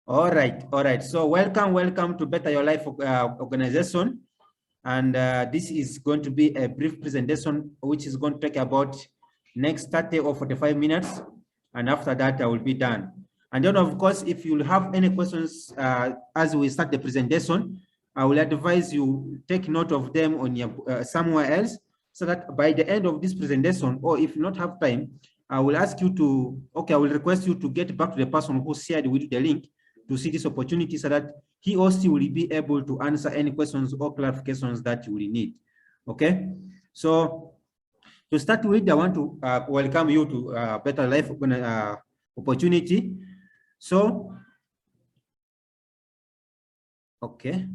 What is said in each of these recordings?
All right, all right. So welcome to Better Your Life organization. And this is going to be a brief presentation, which is going to take about next 30 or 45 minutes. And after that, I will be done. And then, of course, if you have any questions as we start the presentation, I will advise you take note of them on your somewhere else, so that by the end of this presentation, or if you not have time, I will ask you to, I will request you to get back to the person who shared with you the link to see this opportunity, so that he or she will be able to answer any questions or clarifications that you will need. Okay, so to start with, I want to welcome you to Better Life opportunity. So, okay,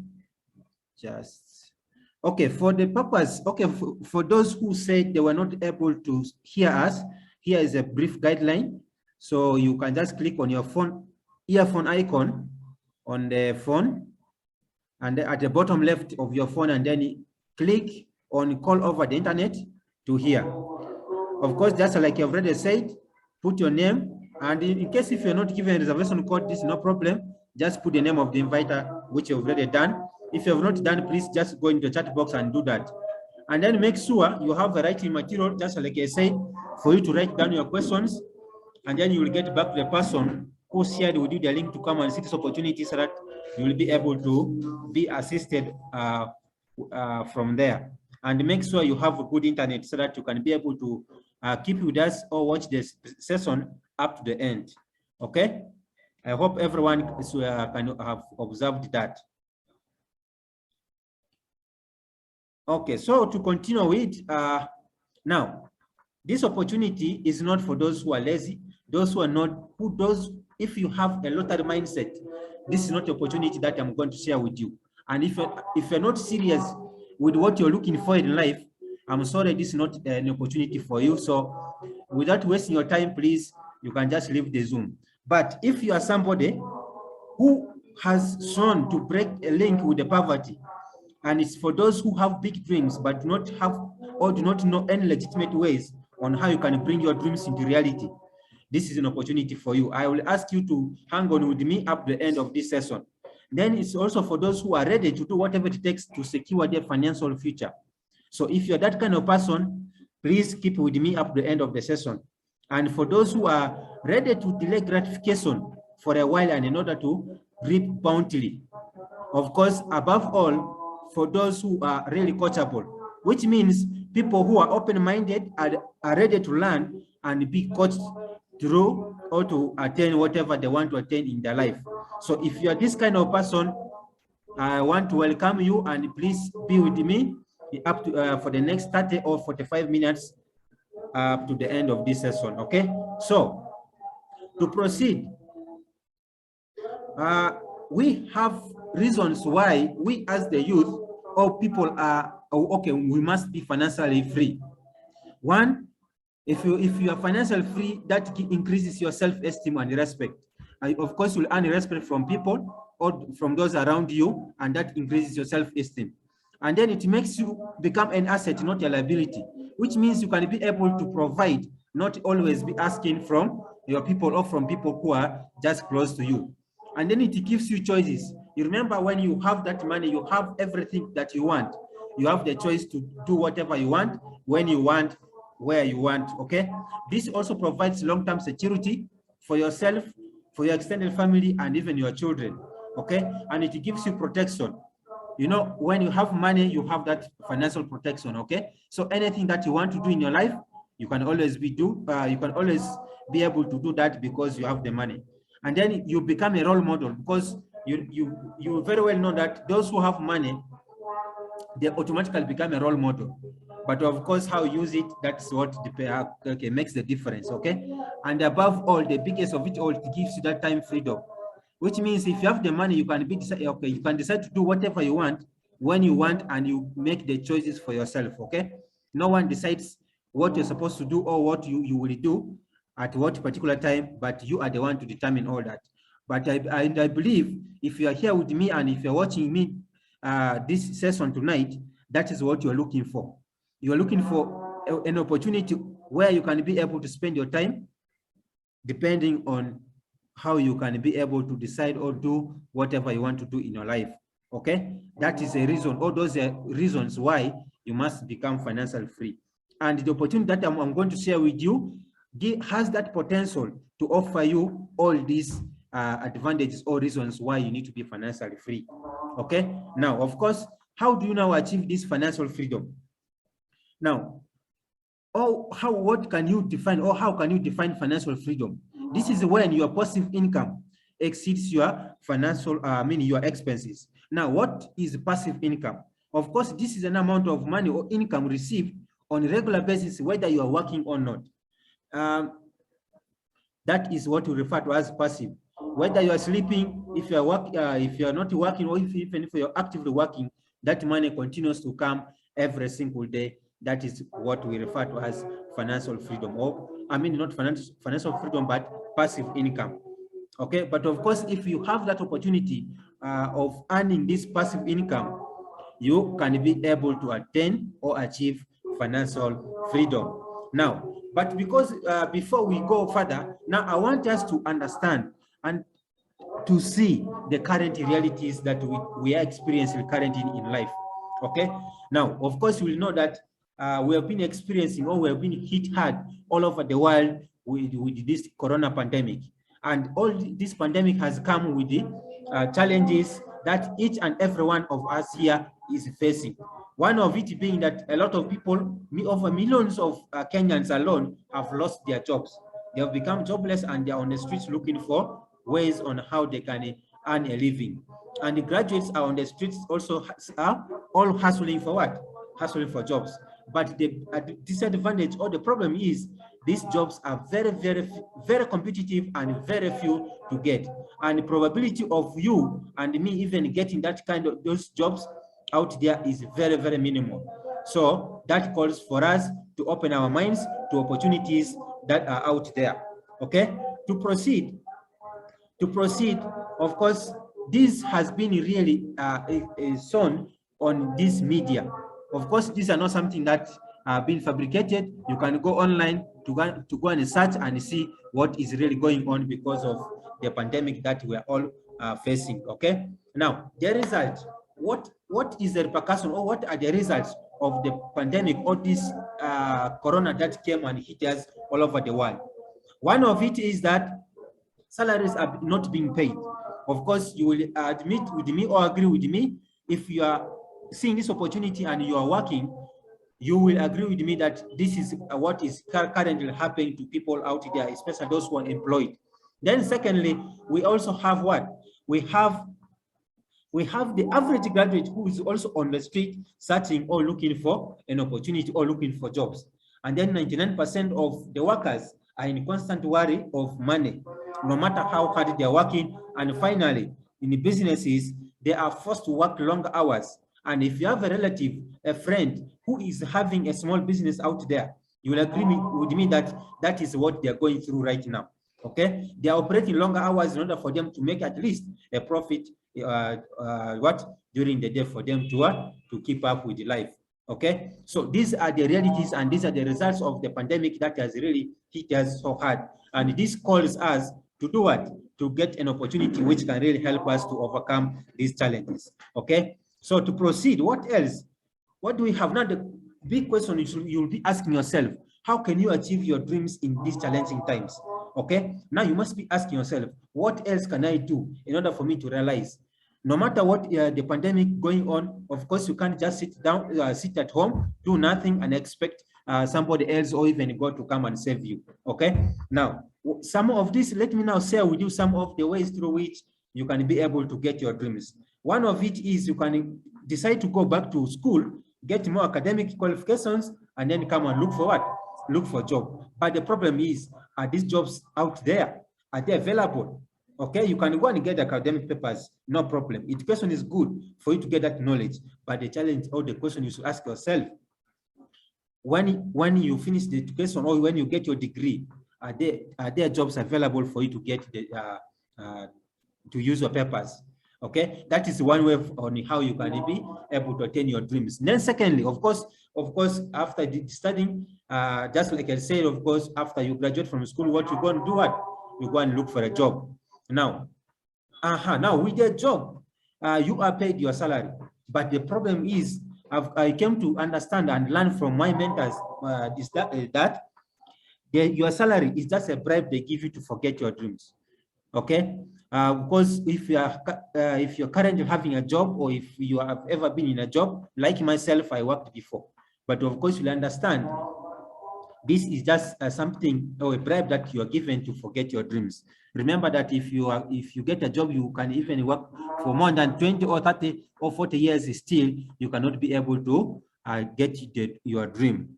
for the purpose, for those who said they were not able to hear us, here is a brief guideline. So you can just click on your phone, earphone icon on the phone, and at the bottom left of your phone, and then click on call over the internet to hear. Of course, just like I've already said, put your name, and in case if you're not given a reservation code, this is no problem. Just put the name of the inviter, which you've already done. If you have not done, please just go into the chat box and do that. And then make sure you have the writing material, just like I said, for you to write down your questions, and then you will get back to the person who shared with you the link to come and see this opportunity, so that you will be able to be assisted from there. And make sure you have a good internet, so that you can be able to keep with us or watch this session up to the end. Okay, I hope everyone can have observed that. Okay, so to continue with, now, this opportunity is not for those who are lazy, those who are not, if you have a lottery mindset, this is not the opportunity that I'm going to share with you. And if you're not serious with what you're looking for in life, I'm sorry, this is not an opportunity for you. So without wasting your time, please, you can just leave the Zoom. But if you are somebody who has shown to break a link with the poverty, and it's for those who have big dreams but do not have or do not know any legitimate ways on how you can bring your dreams into reality, this is an opportunity for you. I will ask you to hang on with me up to the end of this session. Then it's also for those who are ready to do whatever it takes to secure their financial future. So if you're that kind of person, please keep with me up to the end of the session. And for those who are ready to delay gratification for a while and in order to reap bountifully, of course, above all, for those who are really coachable, which means people who are open-minded are ready to learn and be coached through or to attain whatever they want to attain in their life. So if you are this kind of person, I want to welcome you, and please be with me up to for the next 30 or 45 minutes up to the end of this session. Okay, so to proceed, we have reasons why we as the youth or people are we must be financially free. One, if you are financially free, that increases your self-esteem and respect. Of course, you'll earn respect from people or from those around you, and that increases your self-esteem. And then it makes you become an asset, not a liability, which means you can be able to provide, not always be asking from your people or from people who are just close to you. And then it gives you choices. You remember, when you have that money, you have everything that you want. You have the choice to do whatever you want, when you want, where you want. Okay, this also provides long-term security for yourself, for your extended family, and even your children. Okay, and it gives you protection. You know, when you have money, you have that financial protection. Okay, so anything that you want to do in your life, you can always you can always be able to do that because you have the money. And then you become a role model, because you very well know that those who have money, they automatically become a role model. But of course, how you use it, that's what makes the difference. Okay, and above all, the biggest of it all, it gives you that time freedom, which means if you have the money, you can you can decide to do whatever you want, when you want, and you make the choices for yourself. Okay, no one decides what you're supposed to do or what you will do at what particular time, but you are the one to determine all that. But I believe if you are here with me and if you're watching me this session tonight, that is what you're looking for. You're looking for an opportunity where you can be able to spend your time depending on how you can be able to decide or do whatever you want to do in your life. Okay, that is a reason, all those are reasons why you must become financially free. And the opportunity that I'm going to share with you has that potential to offer you all these advantages or reasons why you need to be financially free. Okay, now, of course, how do you now achieve this financial freedom? Now, what can you define, or how can you define financial freedom? This is when your passive income exceeds your financial, your expenses. Now, what is passive income? Of course, this is an amount of money or income received on a regular basis, whether you are working or not. That is what we refer to as passive. Whether you are sleeping, if you are not working, or even if you're actively working, that money continues to come every single day. That is what we refer to as financial freedom, or not financial freedom, but passive income. Okay, but of course, if you have that opportunity of earning this passive income, you can be able to attain or achieve financial freedom. Now, but because before we go further, now I want us to understand and to see the current realities that we are experiencing currently in life. Okay, now, of course, you will know that we have been experiencing, or we have been hit hard all over the world with this corona pandemic. And all this pandemic has come with the challenges that each and every one of us here is facing. One of it being that a lot of people, over millions of Kenyans alone, have lost their jobs. They have become jobless, and they are on the streets looking for ways on how they can earn a living. And the graduates are on the streets also, are all hustling for what? Hustling for jobs. But the disadvantage or the problem is these jobs are very, very, very competitive and very few to get. And the probability of you and me even getting that kind of those jobs out there is very, very minimal. So that calls for us to open our minds to opportunities that are out there. Okay, to proceed, of course, this has been really shown on this media. Of course, these are not something that have been fabricated. You can go online to go and search and see what is really going on because of the pandemic that we are all facing. Okay, now the result, what is the repercussion, or what are the results of the pandemic, or this corona that came and hit us all over the world? One of it is that salaries are not being paid. Of course, you will admit with me or agree with me, if you are seeing this opportunity and you are working, you will agree with me that this is what is currently happening to people out there, especially those who are employed. Then secondly, we also have what? We have the average graduate who is also on the street searching or looking for an opportunity or looking for jobs. And then 99% of the workers are in constant worry of money, no matter how hard they are working. And finally, in the businesses, they are forced to work long hours. And if you have a relative, a friend who is having a small business out there, you will agree with me that that is what they are going through right now. Okay, they are operating longer hours in order for them to make at least a profit during the day for them to keep up with life. Okay, so these are the realities, and these are the results of the pandemic that has really hit us so hard. And this calls us to do what? To get an opportunity which can really help us to overcome these challenges. Okay, so to proceed, what else? What do we have now? The big question you'll be asking yourself: how can you achieve your dreams in these challenging times? Okay, now you must be asking yourself, what else can I do in order for me to realize? No matter what the pandemic going on, of course, you can't just sit down, sit at home, do nothing, and expect somebody else or even God to come and save you. Okay, now some of this, let me now share with you some of the ways through which you can be able to get your dreams. One of it is you can decide to go back to school, get more academic qualifications, and then come and look for what? Look for a job. But the problem is, are these jobs out there? Are they available? Okay, you can go and get academic papers, no problem. Education is good for you to get that knowledge, but the challenge or the question you should ask yourself, when you finish the education or when you get your degree, are there jobs available for you to get the to use your papers? Okay, that is one way on how you can be able to attain your dreams. Then secondly, of course, after studying, just like I said, of course, after you graduate from school, what you go and do? What you go and look for a job. Now, now with your job, you are paid your salary. But the problem is, I came to understand and learn from my mentors is that your salary is just a bribe they give you to forget your dreams. Okay, because if you're currently having a job, or if you have ever been in a job, like myself, I worked before, but of course you'll understand this is just something or a bribe that you are given to forget your dreams. Remember that if you get a job, you can even work for more than 20 or 30 or 40 years, still you cannot be able to get your dream.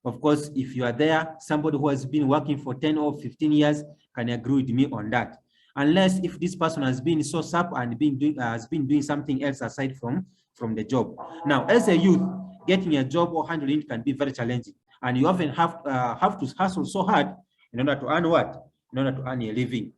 Of course, if you are there, somebody who has been working for 10 or 15 years can agree with me on that. Unless if this person has been so up and has been doing something else aside from the job. Now, as a youth, getting a job or handling it can be very challenging, and you often have to hustle so hard in order to earn what? In order to earn a living.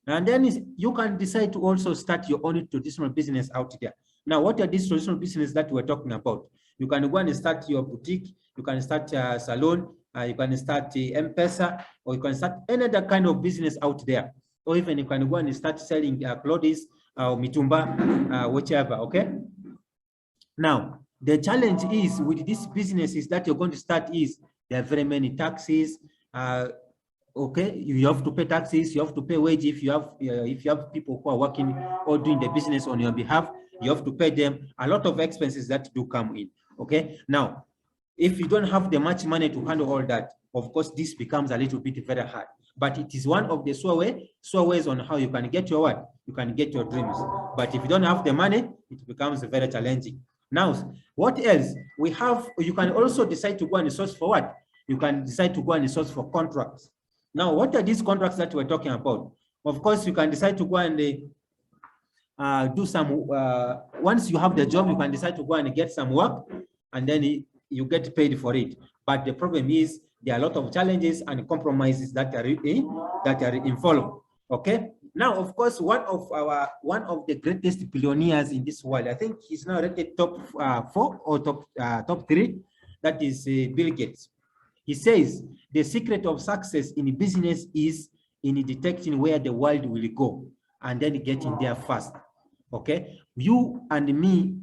And then you can decide to also start your own traditional business out there. Now, what are these traditional businesses that we're talking about? You can go and start your boutique, you can start a salon, you can start M-Pesa, or you can start any other kind of business out there. Or even you can go and start selling clothes, mitumba, whichever, okay? Now, the challenge is with these businesses that you're going to start is there are very many taxes. Okay, you have to pay taxes, you have to pay wage if you have people who are working or doing the business on your behalf, you have to pay them a lot of expenses that do come in. Okay, now if you don't have the much money to handle all that, of course this becomes a little bit very hard, but it is one of the sure ways on how you can get your what? You can get your dreams. But if you don't have the money, it becomes very challenging. Now, what else we have? You can also decide to go and source for what? You can decide to go and source for contracts. Now, what are these contracts that we're talking about? Of course, you can decide to go and do some, once you have the job, you can decide to go and get some work, and then you get paid for it. But the problem is there are a lot of challenges and compromises that are involved. Okay. Now, of course, one of the greatest billionaires in this world, I think he's now rated top 4 or top 3. That is Bill Gates. He says the secret of success in business is in detecting where the world will go and then getting there fast. Okay, you and me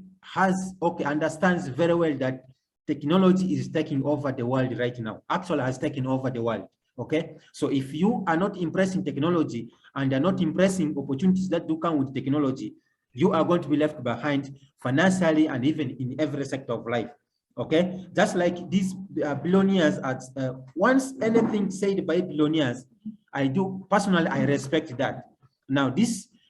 understands very well that technology is taking over the world right now. Actually has taken over the world. Okay, so if you are not embracing technology and are not embracing opportunities that do come with technology, you are going to be left behind financially and even in every sector of life. Okay, just like these billionaires, once anything said by billionaires, I respect that. Now,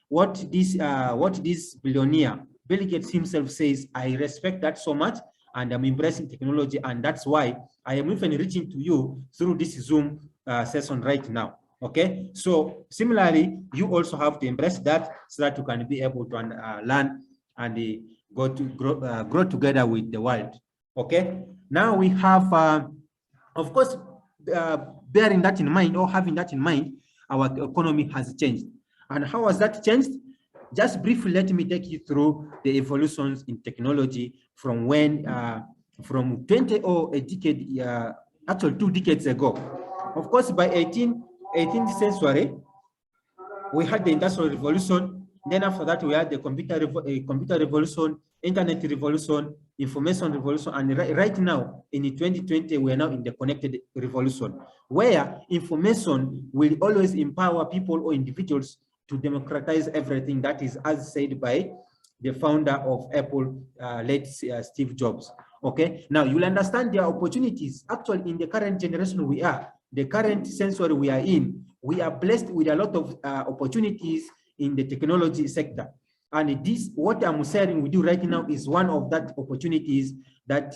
what this billionaire Bill Gates himself says, I respect that so much, and I'm embracing technology, and that's why I am even reaching to you through this Zoom session right now. Okay, so similarly, you also have to embrace that so that you can be able to learn and grow together with the world. Okay, now we have, of course, bearing that in mind or having that in mind, our economy has changed. And how has that changed? Just briefly, let me take you through the evolutions in technology from when, from 20 or a decade, actually 2 decades ago. Of course, by 18th century, we had the Industrial Revolution. Then after that, we had the computer revolution, internet revolution, information revolution, and right now in 2020, we are now in the connected revolution, where information will always empower people or individuals to democratize everything. That is, as said by the founder of Apple, late Steve Jobs. Okay, now you'll understand there are opportunities. Actually, in the current generation the current century we are in, we are blessed with a lot of opportunities in the technology sector. And this, what I'm sharing with you right now, is one of that opportunities that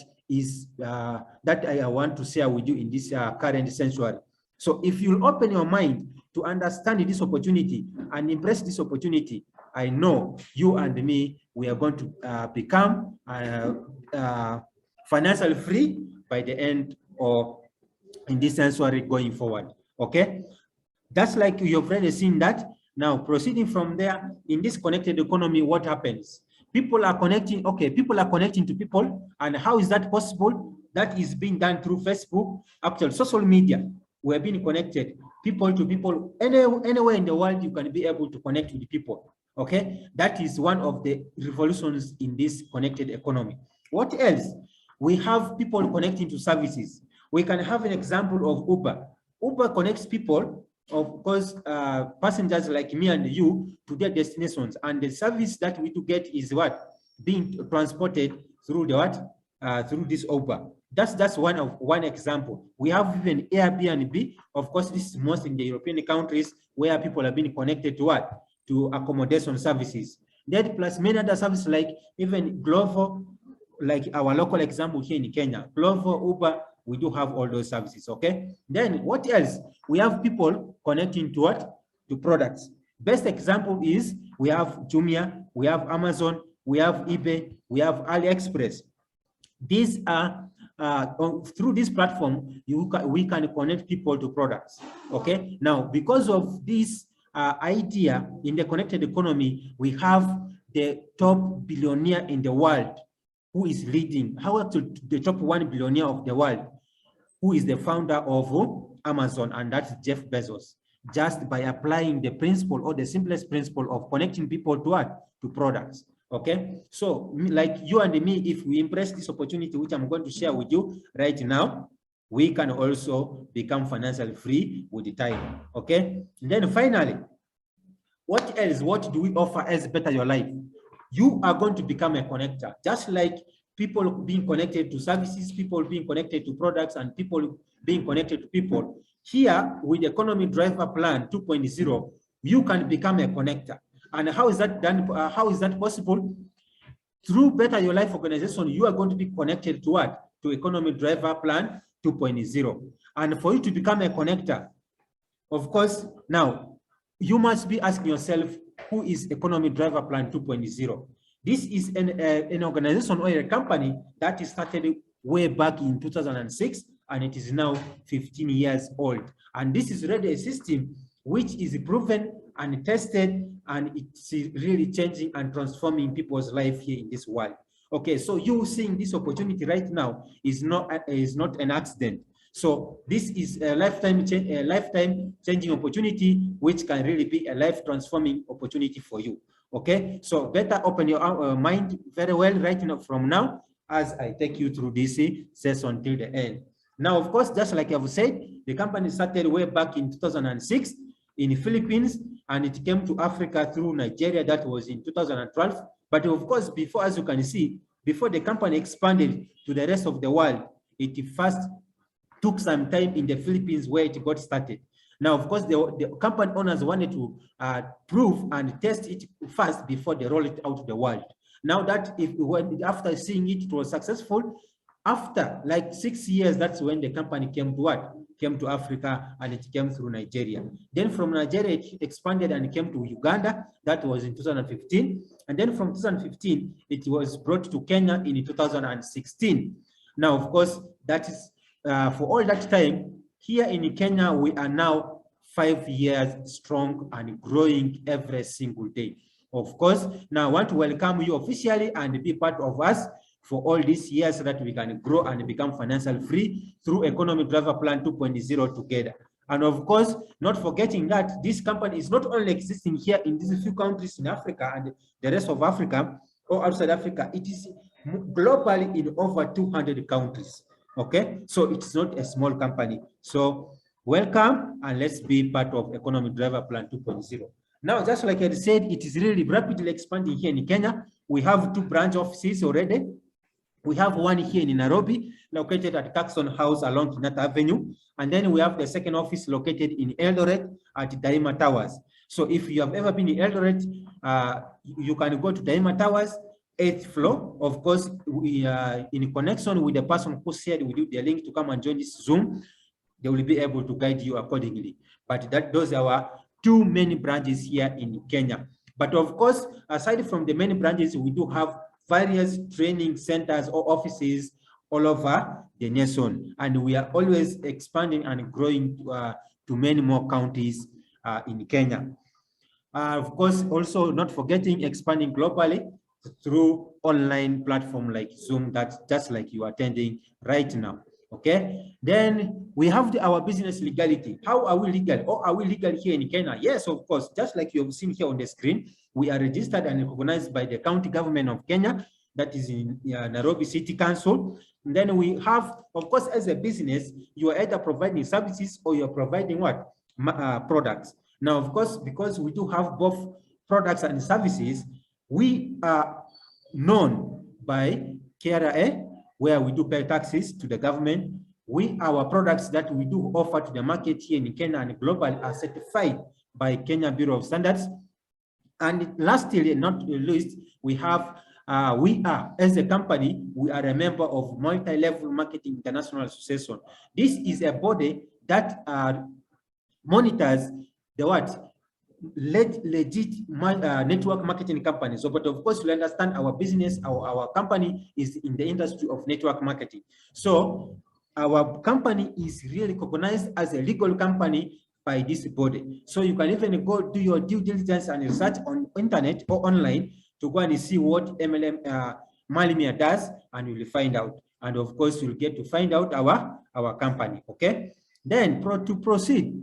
I want to share with you in this current century. So if you'll open your mind to understand this opportunity and embrace this opportunity, I know you and me, we are going to become financially free by the end of in this century going forward. Okay, that's like you've already seen that. Now, proceeding from there, in this connected economy, what happens? People are connecting, people are connecting to people. And how is that possible? That is being done through Facebook, actual social media. we're being connected, people to people, anywhere in the world, you can be able to connect with people. Okay, that is one of the revolutions in this connected economy. What else? We have people connecting to services. We can have an example of Uber. Uber connects people, of course, passengers like me and you, to their destinations, and the service that we do get is what? Being transported through the what? Through this Uber. That's one example. We have even Airbnb. Of course, this is most in the European countries where people are being connected to what? To accommodation services. That plus many other services like even Glovo, like our local example here in Kenya. Glovo, Uber, we do have all those services, okay? Then what else? We have people connecting to what? To products. Best example is we have Jumia, we have Amazon, we have eBay, we have AliExpress. These are through this platform, we can connect people to products. Okay. Now, because of this idea in the connected economy, we have the top billionaire in the world who is leading. How to the top 1 billionaire of the world, who is the founder of Amazon, and that's Jeff Bezos. Just by applying the principle, or the simplest principle, of connecting people to what? To products. Okay, so like you and me, if we embrace this opportunity, which I'm going to share with you right now, we can also become financially free with the time. Okay, and then finally, what else? What do we offer as Better Your Life? You are going to become a connector, just like people being connected to services, people being connected to products, and people being connected to people. Here, with the Economy Driver Plan 2.0, you can become a connector. And how is that done? How is that possible? Through Better Your Life organization, you are going to be connected to what? To Economy Driver Plan 2.0. And for you to become a connector, of course, now you must be asking yourself, who is Economy Driver Plan 2.0? This is an organization or a company that is started way back in 2006, and it is now 15 years old. And this is really a system which is proven and tested, and it's really changing and transforming people's life here in this world. Okay, so you seeing this opportunity right now is not an accident. So this is a lifetime changing opportunity, which can really be a life transforming opportunity for you. Okay, so better open your mind very well right now from now as I take you through this session till the end. Now, of course, just like I've said, the company started way back in 2006 in the Philippines, and it came to Africa through Nigeria. That was in 2012. But of course, before, as you can see, before the company expanded to the rest of the world, it first took some time in the Philippines where it got started. Now, of course, the company owners wanted to prove and test it first before they roll it out to the world. Now that after seeing it was successful, after like 6 years, that's when the company came to what? Came to Africa, and it came through Nigeria. Then from Nigeria, it expanded and came to Uganda. That was in 2015. And then from 2015, it was brought to Kenya in 2016. Now, of course, that is for all that time, here in Kenya, we are now 5 years strong and growing every single day. Of course, now I want to welcome you officially and be part of us for all these years so that we can grow and become financially free through Economy Driver Plan 2.0 together. And of course, not forgetting that this company is not only existing here in these few countries in Africa and the rest of Africa or outside Africa, it is globally in over 200 countries. Okay, so it's not a small company. So welcome, and let's be part of Economy Driver Plan 2.0. Now, just like I said, it is really rapidly expanding here in Kenya. We have 2 branch offices already. We have one here in Nairobi, located at Caxton House along Kenyatta Avenue. And then we have the second office located in Eldoret at Daima Towers. So if you have ever been in Eldoret, you can go to Daima Towers, 8th floor. Of course, we are in connection with the person who shared with you the link to come and join this Zoom. They will be able to guide you accordingly. But those are our 2 main branches here in Kenya. But of course, aside from the main branches, we do have various training centers or offices all over the nation. And we are always expanding and growing to many more counties in Kenya. Of course, also not forgetting expanding globally through online platform like Zoom, that's just like you are attending right now. Okay, then we have our business legality. How are we legal? Or are we legal here in Kenya? Yes, of course. Just like you have seen here on the screen, we are registered and recognized by the county government of Kenya, that is in Nairobi City Council. And then we have, of course, as a business, you are either providing services or you're providing what? Products. Now, of course, because we do have both products and services, we are known by KRA, where we do pay taxes to the government. Our products that we do offer to the market here in Kenya and global are certified by Kenya Bureau of Standards. And lastly, not least, we have, as a company, we are a member of Multi-Level Marketing International Association. This is a body that monitors the what? Legit network marketing companies. So, but of course, you understand our business, our company is in the industry of network marketing. So our company is really recognized as a legal company by this body. So you can even go do your due diligence and research on internet or online to go and see what MLM Malimia does, and you will find out. And of course, you'll get to find out our company. Okay. Then to proceed.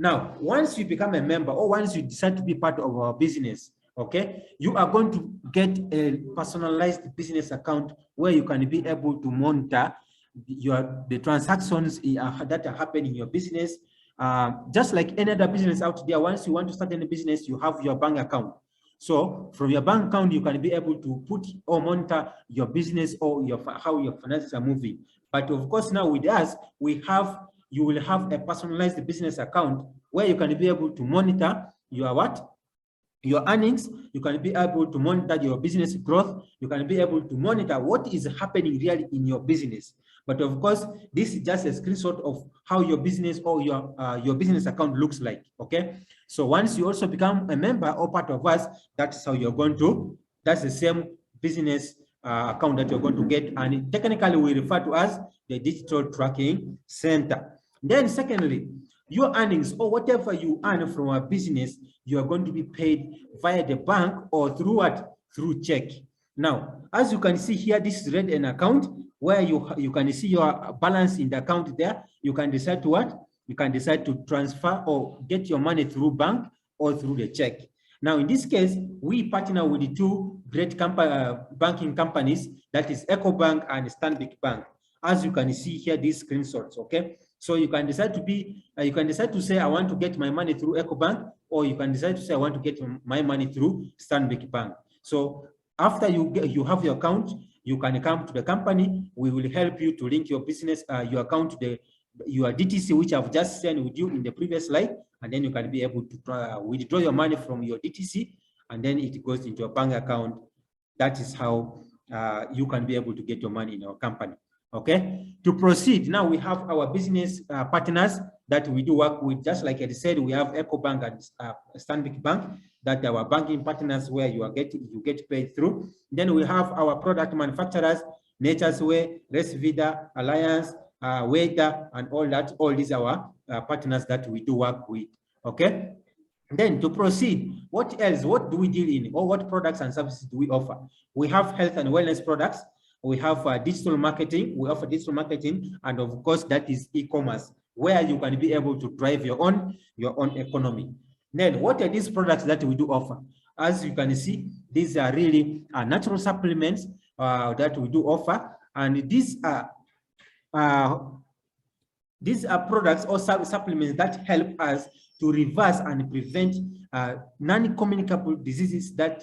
Now, once you become a member or once you decide to be part of our business, okay, you are going to get a personalized business account where you can be able to monitor the transactions that are happening in your business. Just like any other business out there, once you want to start any business, you have your bank account. So from your bank account, you can be able to put or monitor your business or how your finances are moving. But of course, now with us, you will have a personalized business account where you can be able to monitor your earnings. You can be able to monitor your business growth. You can be able to monitor what is happening really in your business. But of course, this is just a screenshot of how your business or your business account looks like. Okay. So once you also become a member or part of us, that's how you're going to. That's the same business account that you're going to get, and technically we refer to as the digital tracking center. Then secondly, your earnings or whatever you earn from a business, you are going to be paid via the bank or through what? Through check. Now, as you can see here, this is an account where you can see your balance in the account there. You can decide to what? You can decide to transfer or get your money through bank or through the check. Now, in this case, we partner with the two great banking companies, that is EcoBank and Stanbic Bank. As you can see here, these screenshots, okay? So you can decide to say, I want to get my money through EcoBank, or you can decide to say, I want to get my money through Stanbic Bank. So after you have your account, you can come to the company. We will help you to link your business, your account to your DTC, which I've just shared with you in the previous slide, and then you can be able to withdraw your money from your DTC, and then it goes into your bank account. That is how you can be able to get your money in our company. Okay, to proceed, now we have our business partners that we do work with. Just like I said, we have EcoBank and Stanbic Bank, that are our banking partners where you get paid through. Then we have our product manufacturers, Nature's Way, Resvida, Alliance, Waiter, and all that. All these are our partners that we do work with. Okay. Then to proceed, what else? What do we deal in, or what products and services do we offer? We have health and wellness products. We have digital marketing. We offer digital marketing, and of course, that is e-commerce, where you can be able to drive your own economy. Then, what are these products that we do offer? As you can see, these are really natural supplements that we do offer, and these are products or supplements that help us to reverse and prevent non-communicable diseases that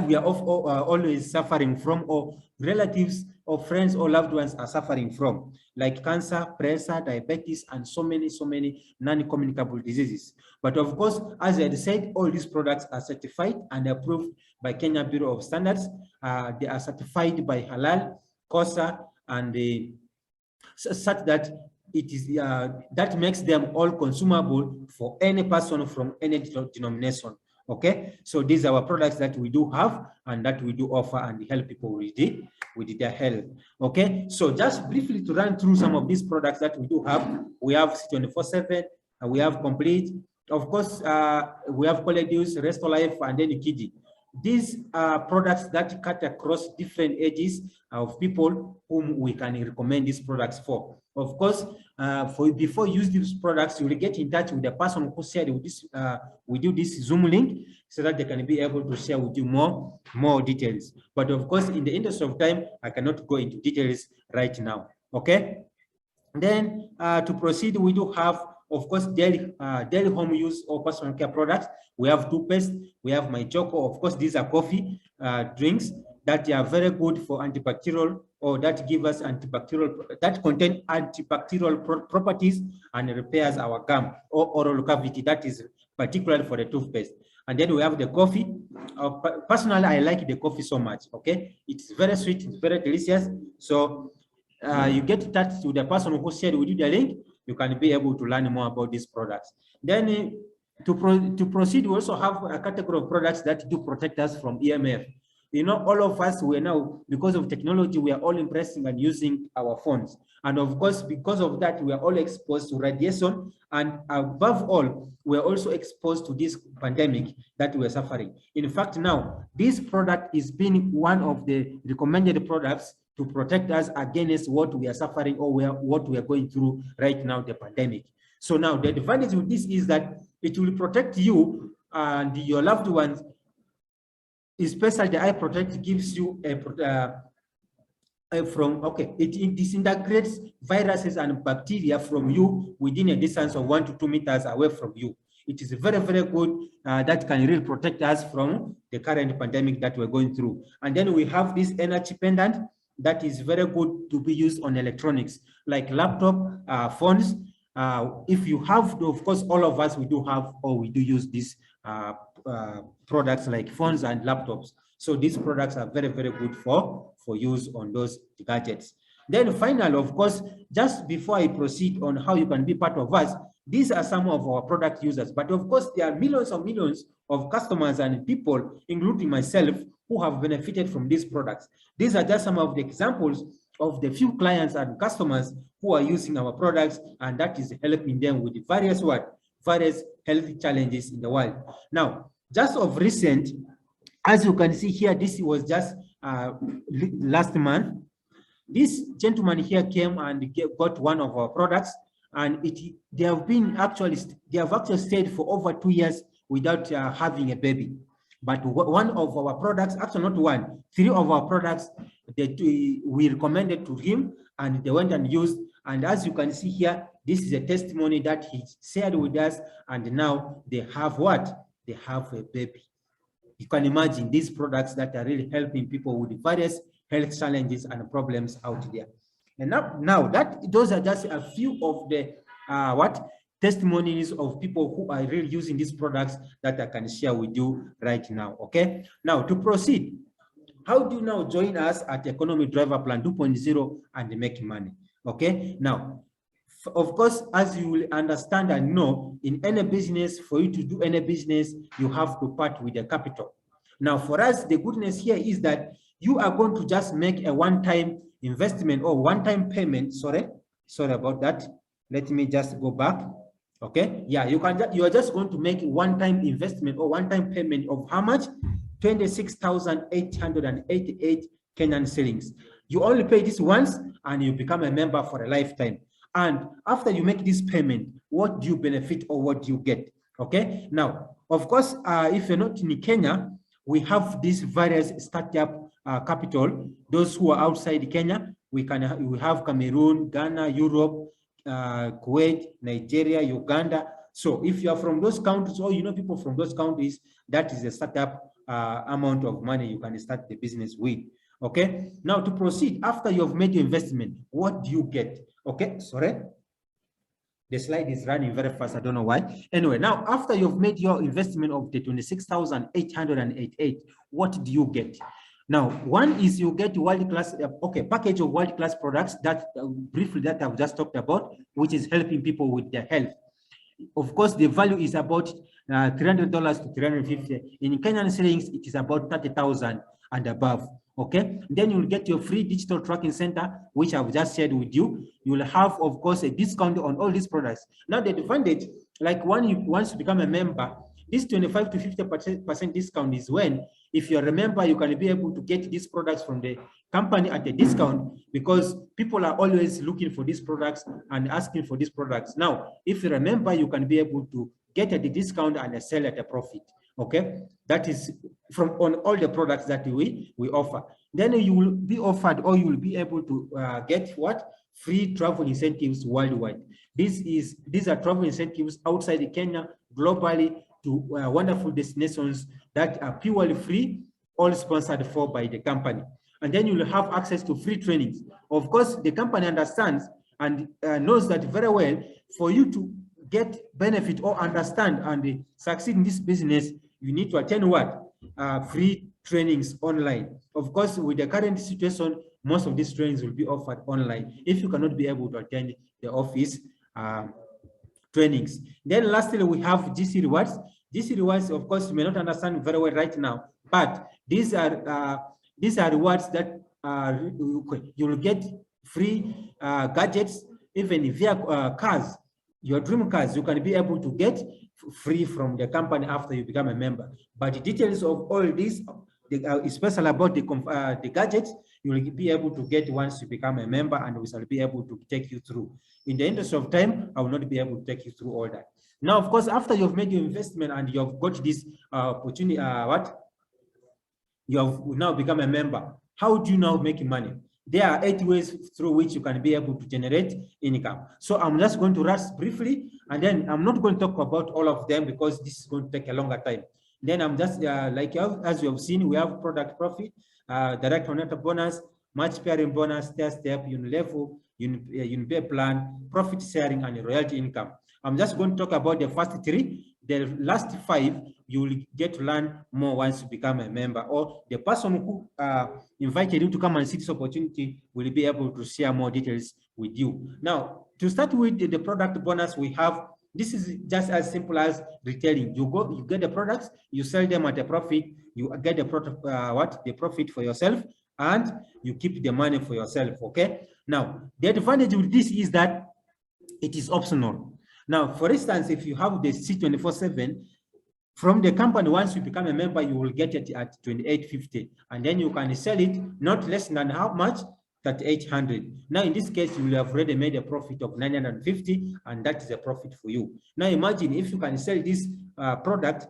we are always suffering from, or relatives or friends or loved ones are suffering from, like cancer, pressure, diabetes, and so many non-communicable diseases. But of course, as I said, all these products are certified and approved by Kenya Bureau of Standards. They are certified by Halal, KOSA, and such that it is that makes them all consumable for any person from any denomination. Okay, so these are our products that we do have and that we do offer and help people with their health. Okay, so just briefly to run through some of these products that we do have. We have 24/7, we have Complete. Of course, we have Coleduce, Resto Life, and then Kidi. these are products that cut across different ages of people whom we can recommend these products for. Of course, before you use these products, you will get in touch with the person who shared with this, with you this Zoom link, so that they can be able to share with you more details. But of course, in the interest of time, I cannot go into details right now. Okay. Then to proceed, we do have, of course, daily home use or personal care products. We have toothpaste, we have my choco. Of course, these are coffee drinks that are very good for antibacterial, or that give us antibacterial, that contain antibacterial properties and repairs our gum or oral cavity. That is particularly for the toothpaste. And then we have the coffee. Personally, I like the coffee so much. Okay, it's very sweet, it's very delicious. So you get in touch to the person who shared with you the link, you can be able to learn more about these products. Then to proceed, we also have a category of products that do protect us from EMF. You know, all of us, we are now, because of technology, we are all impressing and using our phones. And of course, because of that, we are all exposed to radiation. And above all, we are also exposed to this pandemic that we are suffering. In fact, now, this product is being one of the recommended products to protect us against what we are suffering or what we are going through right now, the pandemic. So now the advantage with this is that it will protect you and your loved ones, especially the eye protect gives you it disintegrates viruses and bacteria from you within a distance of 1 to 2 meters away from you. It is very, very good that can really protect us from the current pandemic that we're going through. And then we have this energy pendant that is very good to be used on electronics, like laptop, phones. If you have, of course, all of us, we do have, or we do use these products like phones and laptops. So these products are very, very good for use on those gadgets. Then finally, of course, just before I proceed on how you can be part of us, these are some of our product users. But of course, there are millions and millions of customers and people, including myself, who have benefited from these products. These are just some of the examples of the few clients and customers who are using our products, and that is helping them with various health challenges in the world. Now, just of recent, as you can see here, this was just last month. This gentleman here came and got one of our products, and they have actually stayed for over 2 years without having a baby. But one of our products, actually not one, 3 of our products that we recommended to him, and they went and used. And as you can see here, this is a testimony that he shared with us, and now they have what? They have a baby. You can imagine these products that are really helping people with various health challenges and problems out there. And now those are just a few of the testimonies of people who are really using these products that I can share with you right now. Okay. Now to proceed, how do you now join us at Economy Driver Plan 2.0 and make money? Okay. Now, of course, as you will understand and know, in any business, for you to do any business, you have to part with the capital. Now, for us, the goodness here is that you are going to just make a one-time investment or one-time payment. Sorry about that. Let me just go back. Okay. Yeah, you are just going to make one-time investment or one-time payment of how much? 26,888 Kenyan shillings. You only pay this once and you become a member for a lifetime. And after you make this payment, what do you benefit or what do you get? Okay. Now, of course, if you're not in Kenya, we have these various startup capital. Those who are outside Kenya, we have Cameroon, Ghana, Europe, Kuwait, Nigeria, Uganda. So if you are from those countries or you know people from those countries, that is a startup amount of money you can start the business with. Okay. Now to proceed, after you have made your investment, what do you get? Okay. Sorry. The slide is running very fast. I don't know why. Anyway, now after you've made your investment of the 26,888, what do you get? Now, one is you get world-class, package of world-class products that briefly that I've just talked about, which is helping people with their health. Of course, the value is about $300 to $350. In Kenyan shillings, it is about 30,000 and above. Okay, then you'll get your free digital tracking center, which I've just shared with you. You will have, of course, a discount on all these products. Now, the advantage, like once you become a member, This 25 to 50% discount is when, if you remember, you can be able to get these products from the company at a discount, because people are always looking for these products and asking for these products. Now, if you remember, you can be able to get at the discount and sell at a profit. Okay, that is from on all the products that we offer. Then you will be offered, or you will be able to get what? Free travel incentives worldwide. These are travel incentives outside Kenya, globally, to wonderful destinations that are purely free, all sponsored for by the company. And then you will have access to free trainings. Of course, the company understands and knows that very well. For you to get benefit or understand and succeed in this business, you need to attend what? Free trainings online. Of course, with the current situation, most of these trainings will be offered online if you cannot be able to attend the office trainings. Then lastly, we have GC rewards. GC rewards, of course, you may not understand very well right now, but these are rewards that you will get free gadgets, even via cars. Your dream cars, you can be able to get free from the company after you become a member. But the details of all this, especially about the gadgets, you will be able to get once you become a member, and we shall be able to take you through. In the interest of time, I will not be able to take you through all that. Now, of course, after you've made your investment and you've got this opportunity, you have now become a member. How do you now make money? There are 8 ways through which you can be able to generate income. So I'm just going to rush briefly, and then I'm not going to talk about all of them because this is going to take a longer time. Then I'm just like, as you have seen, we have product profit, direct connector bonus, match pairing bonus, test step, level, pay plan, profit sharing, and royalty income. I'm just going to talk about the first 3. The last 5, you will get to learn more once you become a member, or the person who invited you to come and see this opportunity will be able to share more details with you. Now, to start with the product bonus, we have, this is just as simple as retailing. You get the products, you sell them at a profit, you get the product, the profit for yourself, and you keep the money for yourself. Okay. Now, the advantage with this is that it is optional. Now, for instance, if you have the C24/7 from the company, once you become a member, you will get it at 28.50, and then you can sell it not less than how much? 3,800. Now, in this case, you will have already made a profit of 950, and that is a profit for you. Now, imagine if you can sell this product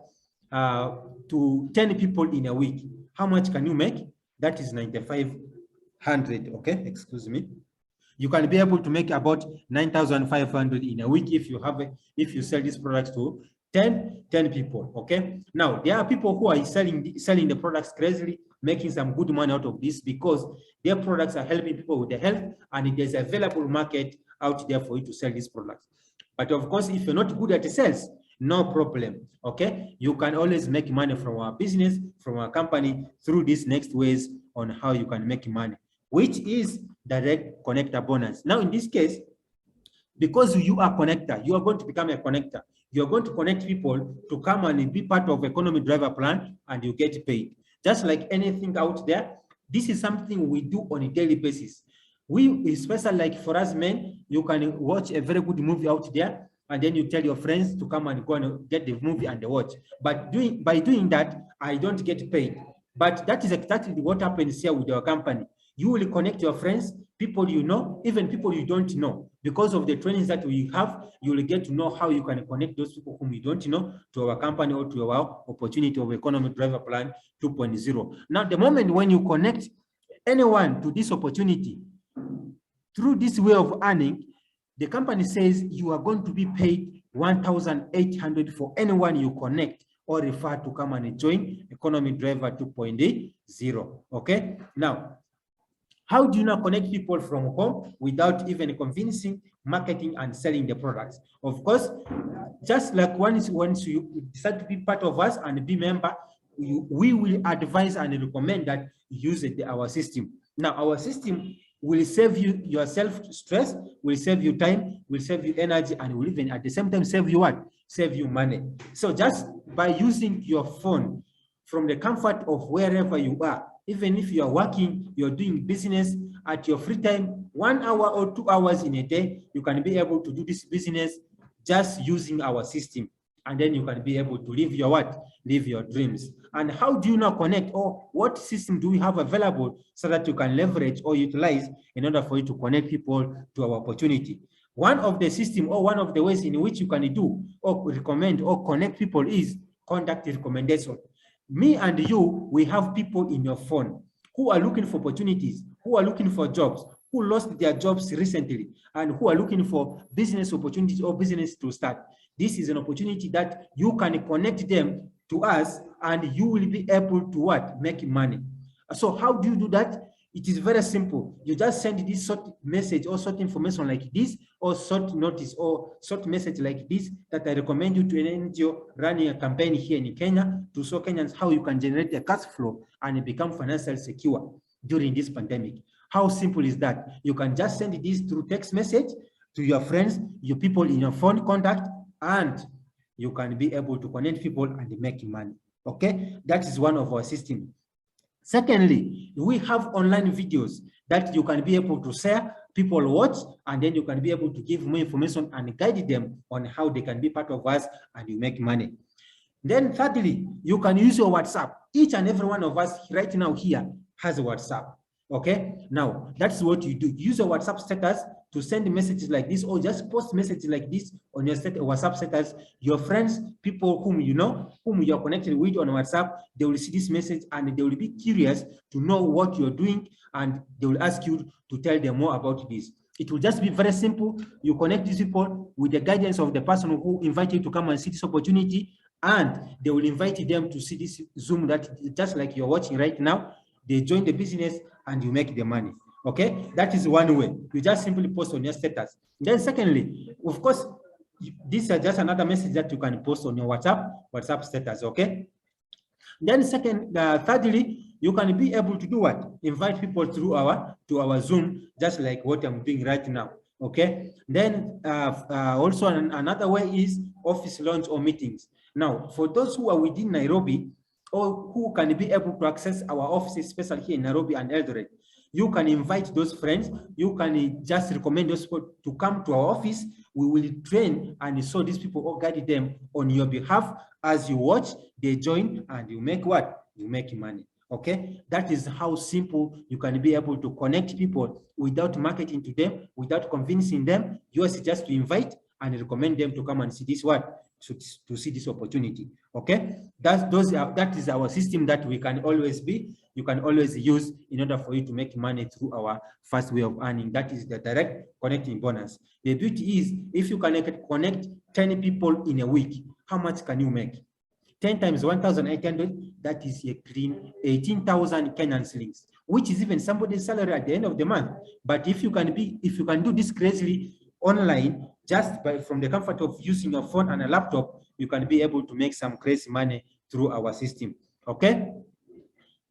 to 10 people in a week. How much can you make? That is 9,500. Okay, excuse me. You can be able to make about 9,500 in a week if you sell these products to 10 people. Okay. Now, there are people who are selling the products crazily, making some good money out of this because their products are helping people with their health, and there's a available market out there for you to sell these products. But of course, if you're not good at the sales, no problem. Okay. You can always make money from our business, from our company, through these next ways on how you can make money, which is direct connector bonus. Now, in this case, because you are connector, you are going to become a connector. You are going to connect people to come and be part of economy driver plan, and you get paid. Just like anything out there, this is something we do on a daily basis. We, especially like for us men, you can watch a very good movie out there, and then you tell your friends to come and go and get the movie and watch. But by doing that, I don't get paid. But that is exactly what happens here with our company. You will connect your friends, people you know, even people you don't know. Because of the trainings that we have, you will get to know how you can connect those people whom you don't know to our company or to our opportunity of Economic Driver Plan 2.0. Now, the moment when you connect anyone to this opportunity through this way of earning, the company says you are going to be paid 1,800 for anyone you connect or refer to come and join Economic Driver 2.0. Okay. Now, how do you now connect people from home without even convincing, marketing, and selling the products? Of course, just like once you decide to be part of us and be member, we will advise and recommend that you use our system. Now, our system will save you yourself stress, will save you time, will save you energy, and will even at the same time save you what? Save you money. So just by using your phone from the comfort of wherever you are, even if you are working, you're doing business at your free time, 1 hour or 2 hours in a day, you can be able to do this business just using our system. and then you can be able to live your what? Live your dreams. And how do you now connect, or what system do we have available so that you can leverage or utilize in order for you to connect people to our opportunity? One of the system or one of the ways in which you can do or recommend or connect people is contact recommendation. Me and you, we have people in your phone who are looking for opportunities, who are looking for jobs, who lost their jobs recently, and who are looking for business opportunities or business to start. This is an opportunity that you can connect them to us, and you will be able to what? Make money. So how do you do that? It is very simple. You just send this short message or short information like this, or short notice or short message like this, that I recommend you to an NGO running a campaign here in Kenya to show Kenyans how you can generate a cash flow and become financially secure during this pandemic. How simple is that? You can just send this through text message to your friends, your people in your phone contact, and you can be able to connect people and make money. Okay, that is one of our systems. Secondly, we have online videos that you can be able to share, people watch, and then you can be able to give more information and guide them on how they can be part of us and you make money. Then thirdly, you can use your WhatsApp. Each and every one of us right now here has a WhatsApp. Okay, now that's what you do. Use your WhatsApp status to send messages like this, or just post messages like this on your WhatsApp status. Your friends, people whom you know, whom you are connected with on WhatsApp, they will see this message and they will be curious to know what you're doing, and they will ask you to tell them more about this. It will just be very simple. You connect these people with the guidance of the person who invited you to come and see this opportunity, and they will invite them to see this Zoom that just like you're watching right now. They join the business and you make the money. Okay, that is one way. You just simply post on your status. Then secondly, of course, this is just another message that you can post on your WhatsApp status. Okay. Then thirdly, you can be able to do what? Invite people through to our Zoom, just like what I'm doing right now. Okay. Then also another way is office launch or meetings. Now, for those who are within Nairobi, or who can be able to access our offices, especially here in Nairobi and Eldoret, you can invite those friends. You can just recommend those people to come to our office. We will train and show these people or guide them on your behalf. As you watch, they join and you make what? You make money. Okay, that is how simple you can be able to connect people without marketing to them, without convincing them. Yours is just to invite and recommend them to come and see this what? To see this opportunity. Okay, that is our system that we can always you can always use in order for you to make money through our first way of earning. That is the direct connecting bonus. The beauty is, if you can connect 10 people in a week, how much can you make? 10 times 1,800, that is a clean 18,000 Kenyan shillings, which is even somebody's salary at the end of the month. But if you can do this crazily online, just from the comfort of using your phone and a laptop, you can be able to make some crazy money through our system. Okay.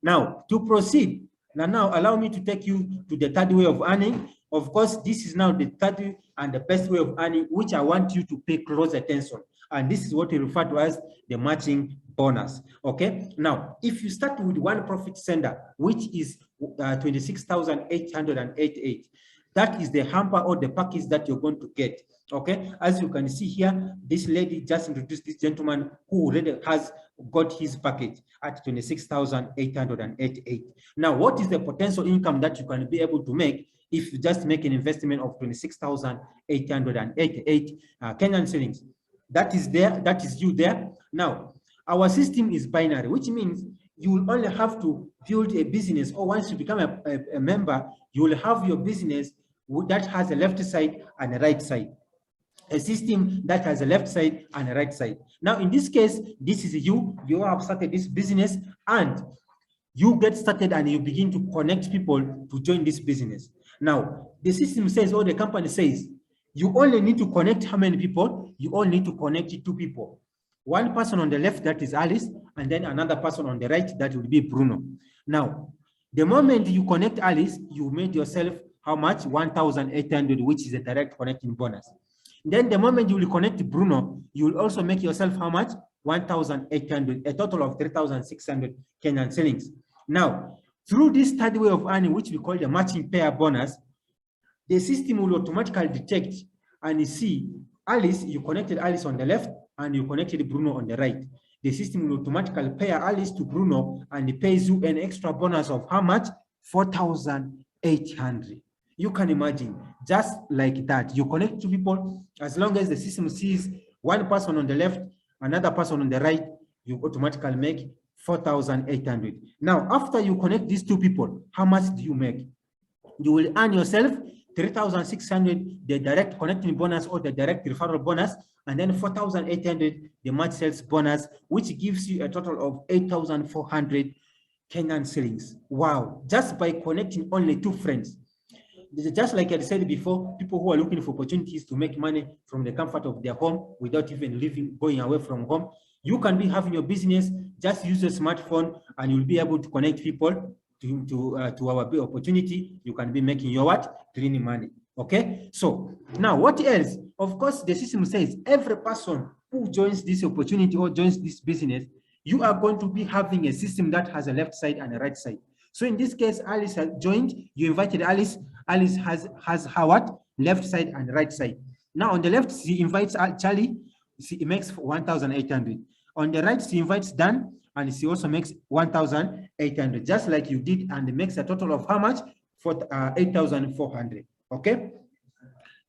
Now to proceed, now allow me to take you to the third way of earning. Of course, this is now the third and the best way of earning, which I want you to pay close attention. And this is what we refer to as the matching bonus. Okay. Now, if you start with one profit sender, which is 26,888, that is the hamper or the package that you're going to get. Okay, as you can see here, this lady just introduced this gentleman who already has got his package at 26,888. Now, what is the potential income that you can be able to make if you just make an investment of 26,888 Kenyan shillings? That is there, that is you there. Now, our system is binary, which means you will only have to build a business, or once you become a member, you will have your business that has a left side and a right side. A system that has a left side and a right side. Now, in this case, this is you have started this business, and you get started and you begin to connect people to join this business. Now, the system says, or the company says, you only need to connect how many people? You only need to connect 2 people. One person on the left, that is Alice, and then another person on the right, that will be Bruno. Now, the moment you connect Alice, you made yourself how much? 1,800, which is a direct connecting bonus. Then the moment you will connect Bruno, you will also make yourself how much? 1,800, a total of 3,600 Kenyan shillings. Now, through this third way of earning, which we call the matching pair bonus, the system will automatically detect and you see Alice, you connected Alice on the left and you connected Bruno on the right. The system will automatically pair Alice to Bruno and it pays you an extra bonus of how much? 4,800. You can imagine, just like that. You connect two people, as long as the system sees one person on the left, another person on the right, you automatically make 4,800. Now, after you connect these two people, how much do you make? You will earn yourself 3,600, the direct connecting bonus or the direct referral bonus, and then 4,800, the match sales bonus, which gives you a total of 8,400 Kenyan shillings. Wow, just by connecting only two friends. Just like I said before, people who are looking for opportunities to make money from the comfort of their home without even going away from home, you can be having your business, just use your smartphone and you'll be able to connect people to our big opportunity. You can be making your what? Clean money. Okay, so now what else? Of course, the system says every person who joins this opportunity or joins this business, you are going to be having a system that has a left side and a right side. So in this case, Alice has joined, you invited Alice. Alice has her what? Left side and right side. Now on the left, she invites Charlie, she makes 1,800. On the right, she invites Dan, and she also makes 1,800, just like you did, and it makes a total of how much? For 8,400. Okay.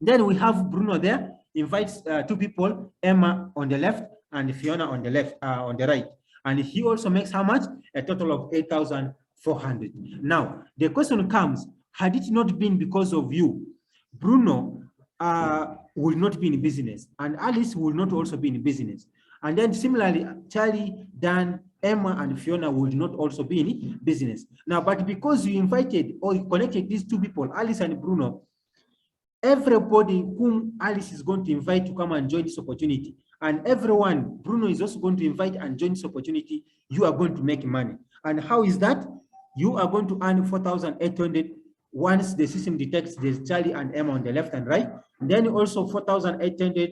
Then we have Bruno there, invites two people, Emma on the left and Fiona on the left, on the right, and he also makes how much? A total of 8,400. Now the question comes: had it not been because of you, Bruno will not be in business, and Alice will not also be in business. And then similarly, Charlie, Dan, Emma, and Fiona would not also be in business. Now, but because you invited or you connected these two people, Alice and Bruno, everybody whom Alice is going to invite to come and join this opportunity, and everyone Bruno is also going to invite and join this opportunity, you are going to make money. And how is that? You are going to earn 4,800 once the system detects there's Charlie and Emma on the left and right. And then also 4,800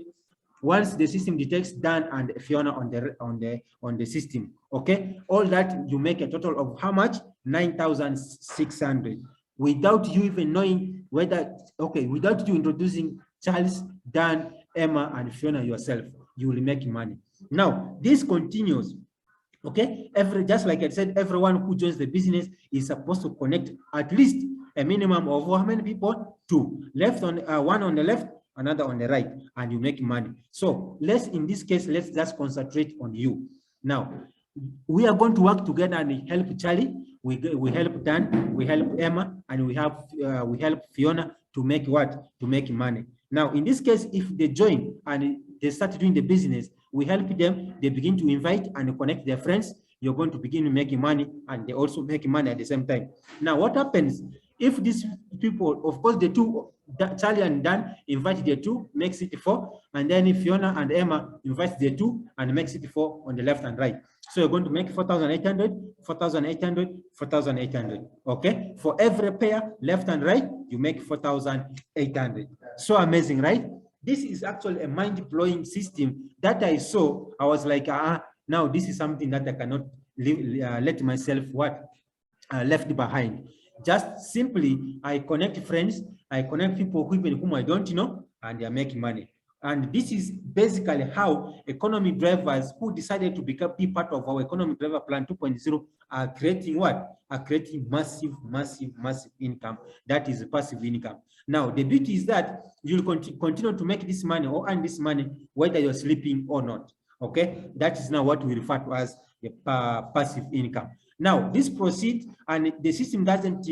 once the system detects Dan and Fiona on the system. Okay, all that you make a total of how much? 9,600, without you even knowing whether, okay, without you introducing Charles, Dan, Emma, and Fiona yourself, you will make money. Now this continues. Okay, just like I said, everyone who joins the business is supposed to connect at least a minimum of how many people? Two. Left on one on the left, another on the right, and you make money. So in this case, let's just concentrate on you. Now, we are going to work together and help Charlie. We help Dan, we help Emma, and we help Fiona to make what? To make money. Now, in this case, if they join and they start doing the business, we help them, they begin to invite and connect their friends, you're going to begin making money, and they also make money at the same time. Now, what happens if these people, of course, the two, Charlie and Dan, invite the two, makes it 4, and then if Fiona and Emma invites the two and makes it 4 on the left and right. So you're going to make 4,800, 4,800, 4,800. Okay, for every pair, left and right, you make 4,800. So amazing, right? This is actually a mind-blowing system that I saw. I was like, now this is something that I cannot let myself left behind. Just simply, I connect friends, I connect people whom I don't know, and they are making money. And this is basically how economy drivers who decided to be part of our economy driver plan 2.0 are creating what? Are creating massive income. That is passive income. Now, the beauty is that you'll continue to make this money or earn this money whether you're sleeping or not. Okay, that is now what we refer to as passive income. Now, this proceeds, and the system doesn't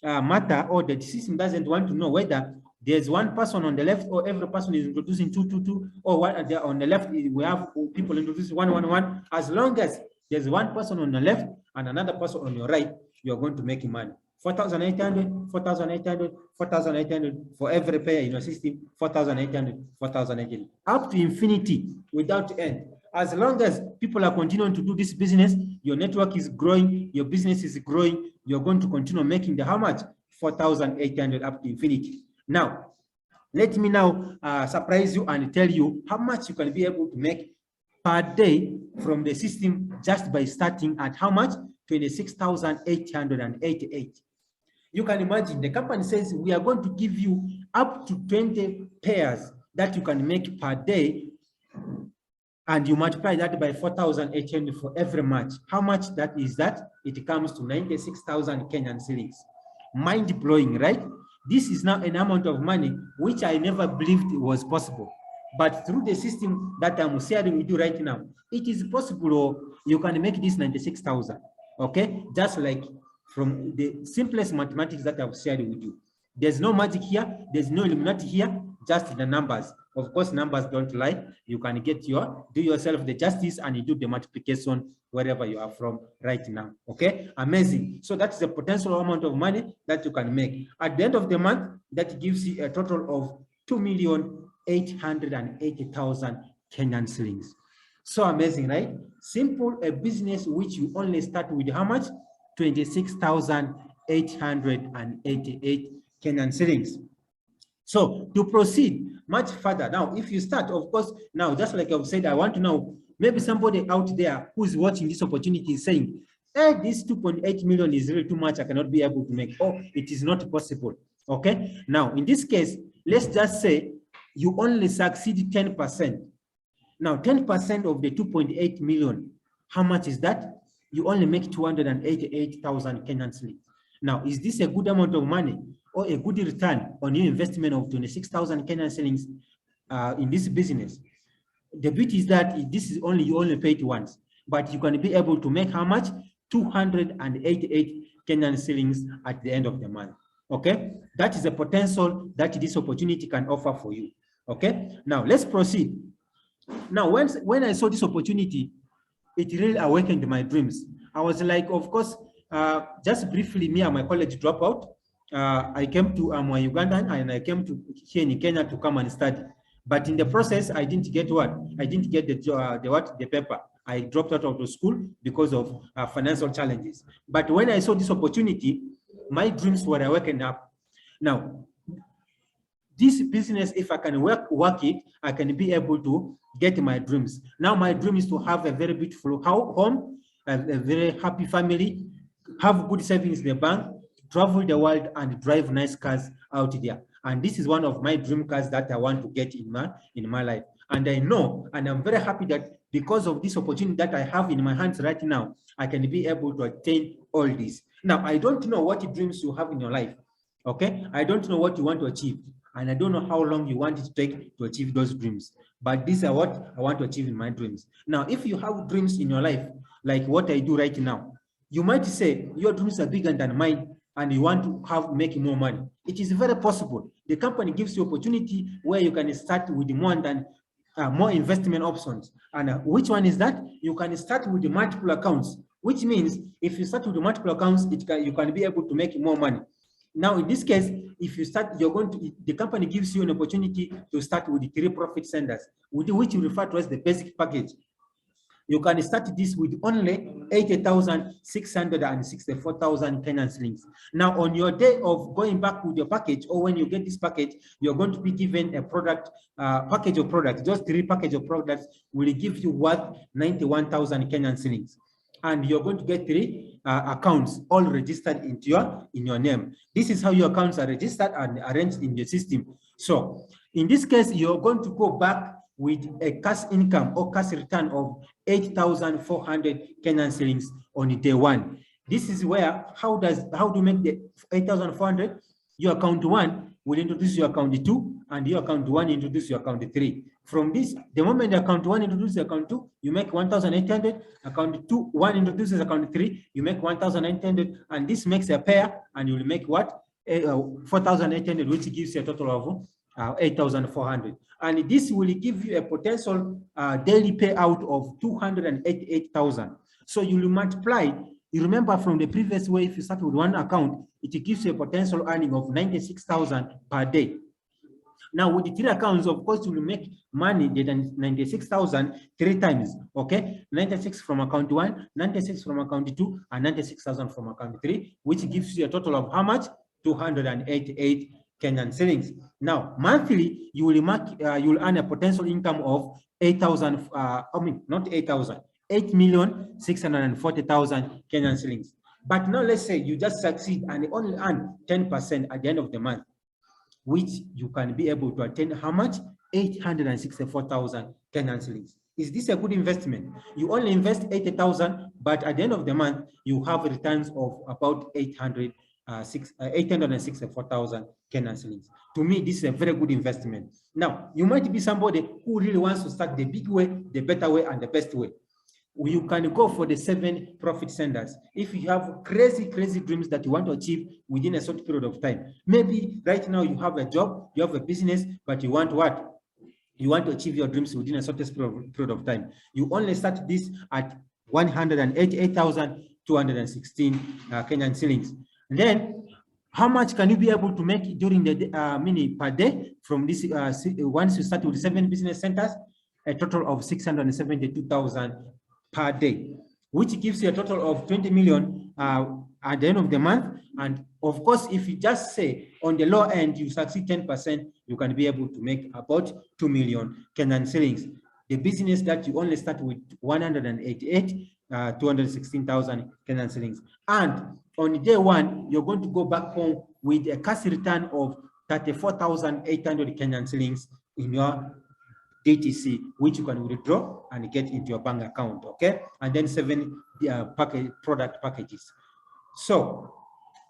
matter, or the system doesn't want to know whether there's one person on the left or every person is introducing 2, or what on the left we have people introducing 1. As long as there's one person on the left and another person on your right, you're going to make money. 4,800, 4,800, 4,800 for every pair in your system. 4,800, 4,800, up to infinity without end. As long as people are continuing to do this business, your network is growing, your business is growing, you're going to continue making the how much? 4,800 up to infinity. Now, let me now surprise you and tell you how much you can be able to make per day from the system just by starting at how much? 26,888. You can imagine the company says we are going to give you up to 20 pairs. that you can make per day, and you multiply that by 4,800 for every match, how much that is that? It comes to 96,000 Kenyan shillings. Mind blowing, right? This is now an amount of money which I never believed was possible. But through the system that I'm sharing with you right now, it is possible. Or you can make this 96,000. Okay, just like from the simplest mathematics that I've shared with you. There's no magic here, there's no Illuminati here, just the numbers. Of course, numbers don't lie. You can do yourself the justice and you do the multiplication wherever you are from right now. Okay, amazing. So that's the potential amount of money that you can make. At the end of the month, that gives you a total of 2,880,000 Kenyan shillings. So amazing, right? Simple, a business which you only start with how much? 26,888 Kenyan shillings. So to proceed much further, now if you start, of course, now just like I've said, I want to know, maybe somebody out there who's watching this opportunity is saying, hey, this 2.8 million is really too much, I cannot be able to make, or it is not possible. Okay, now in this case, let's just say you only succeed 10%. Now 10% of the 2.8 million, how much is that? You only make 288,000 Kenyan shillings. Now, is this a good amount of money or a good return on your investment of 26,000 Kenyan shillings in this business? The beauty is that this is you only pay it once, but you can be able to make how much? 288 Kenyan shillings at the end of the month. Okay, that is the potential that this opportunity can offer for you. Okay, now let's proceed. Now, when I saw this opportunity, it really awakened my dreams. I was like, of course, just briefly, me and my college dropout. I came to Ugandan, and I came to here in Kenya to come and study. But in the process, I didn't get what? I didn't get the paper. I dropped out of the school because of financial challenges. But when I saw this opportunity, my dreams were awakened up. Now, this business, if I can work it, I can be able to get my dreams. Now, my dream is to have a very beautiful home, a very happy family, have good savings in the bank, travel the world, and drive nice cars out there. And this is one of my dream cars that I want to get in my life. And I know, and I'm very happy that because of this opportunity that I have in my hands right now, I can be able to attain all this. Now, I don't know what dreams you have in your life. Okay, I don't know what you want to achieve, and I don't know how long you want it to take to achieve those dreams. But these are what I want to achieve in my dreams. Now, if you have dreams in your life, like what I do right now, you might say your dreams are bigger than mine and you want to make more money. It is very possible. The company gives you opportunity where you can start with more investment options. And which one is that? You can start with the multiple accounts, which means if you start with the multiple accounts, you can be able to make more money. Now, in this case, if you start, the company gives you an opportunity to start with the 3 profit centers, which you refer to as the basic package. You can start this with only 80,664,000 Kenyan shillings. Now, on your day of going back with your package, or when you get this package, you're going to be given a package of products. Just 3 packages of products will give you worth 91,000 Kenyan shillings. And you're going to get 3 accounts all registered in your name. This is how your accounts are registered and arranged in the system. So in this case, you're going to go back with a cash income or cash return of 8,400 Kenyan shillings on day 1. This is where, how do you make the 8,400? Your account 1 will introduce your account 2, and your account 1 introduce your account 3. From this, the moment the account 1 introduces account 2, you make 1,800. Account 1 introduces account 3, you make 1,800, and this makes a pair, and you will make what? 4,800, which gives you a total of 8,400. And this will give you a potential daily payout of 288,000. So you will multiply. You remember from the previous way, if you start with 1 account, it gives you a potential earning of 96,000 per day. Now, with the 3 accounts, of course, you will make money than 96,000 3 times. Okay, 96 from account 1, 96 from account 2, and 96,000 from account 3, which gives you a total of how much? 288 Kenyan shillings. Now, monthly, you will earn a potential income of 8,000. Not 8,000. 8,640,000 Kenyan shillings. But now let's say you just succeed and only earn 10% at the end of the month, which you can be able to attain how much? 864,000 Kenyan shillings. Is this a good investment? You only invest 80,000, but at the end of the month, you have returns of about 864,000 Kenyan shillings. To me, this is a very good investment. Now, you might be somebody who really wants to start the big way, the better way, and the best way. You can go for the 7 profit centers. If you have crazy dreams that you want to achieve within a short period of time, maybe right now you have a job, you have a business, but you want what? You want to achieve your dreams within a shortest period of time. You only start this at 188,216 Kenyan shillings. And then, how much can you be able to make during the per day from this? Once you start with 7 business centers, a total of 672,000 per day, which gives you a total of 20 million at the end of the month. And of course, if you just say on the low end, you succeed 10%, you can be able to make about 2 million Kenyan shillings. The business that you only start with 216,000 Kenyan shillings. And on day one, you're going to go back home with a cash return of 34,800 Kenyan shillings in your DTC, which you can withdraw and get into your bank account, okay? And then 7 product packages. So